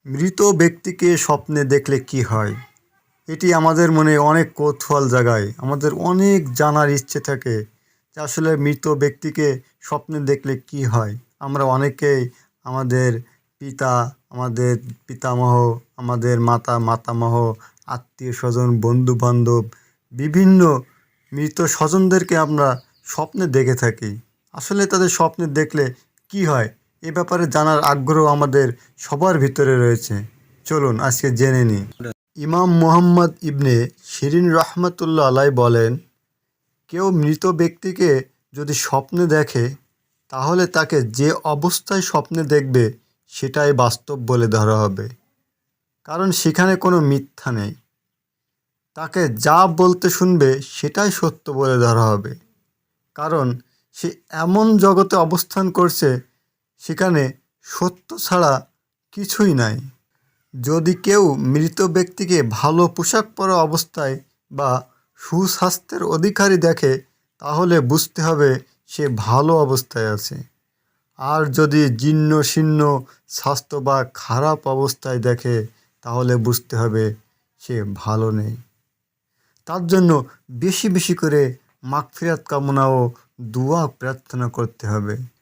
মৃত ব্যক্তিকে স্বপ্নে দেখলে কি হয়? এটি আমাদের মনে অনেক কৌতূহল জাগায়। আমাদের অনেক জানার ইচ্ছে থাকে যে আসলে মৃত ব্যক্তিকে স্বপ্নে দেখলে কি হয়। আমরা অনেকেই আমাদের পিতা, আমাদের পিতামহ, আমাদের মাতামহ, আত্মীয়-স্বজন, বন্ধু-বান্ধব বিভিন্ন মৃত স্বজনদেরকে আমরা স্বপ্নে দেখে থাকি। আসলে তাদের স্বপ্নে দেখলে কি হয়? এ ব্যাপারে জানার আগ্রহ আমাদের সবার ভিতরে রয়েছে। চলুন আজকে জেনে নিই। ইমাম মুহাম্মদ ইবনে শিরিন রহমাতুল্লাহ আলাইহি বলেন, কেউ মৃত ব্যক্তিকে যদি স্বপ্নে দেখে তাহলে তাকে যে অবস্থায় স্বপ্নে দেখবে সেটাই বাস্তব বলে ধরা হবে। কারণ সেখানে কোনো মিথ্যা নেই। তাকে যা বলতে শুনবে সেটাই সত্য বলে ধরা হবে। কারণ সে এমন জগতে অবস্থান করছে সেখানে সত্য ছাড়া কিছুই নাই। যদি কেউ মৃত ব্যক্তিকে ভালো পোশাক পরা অবস্থায় বা সুস্বাস্থ্যের অধিকারী দেখে তাহলে বুঝতে হবে সে ভালো অবস্থায় আছে। আর যদি জীর্ণ শীর্ণ স্বাস্থ্য বা খারাপ অবস্থায় দেখে তাহলে বুঝতে হবে সে ভালো নেই। তার জন্য বেশি বেশি করে মাগফিরাত কামনা ও দুয়া প্রার্থনা করতে হবে।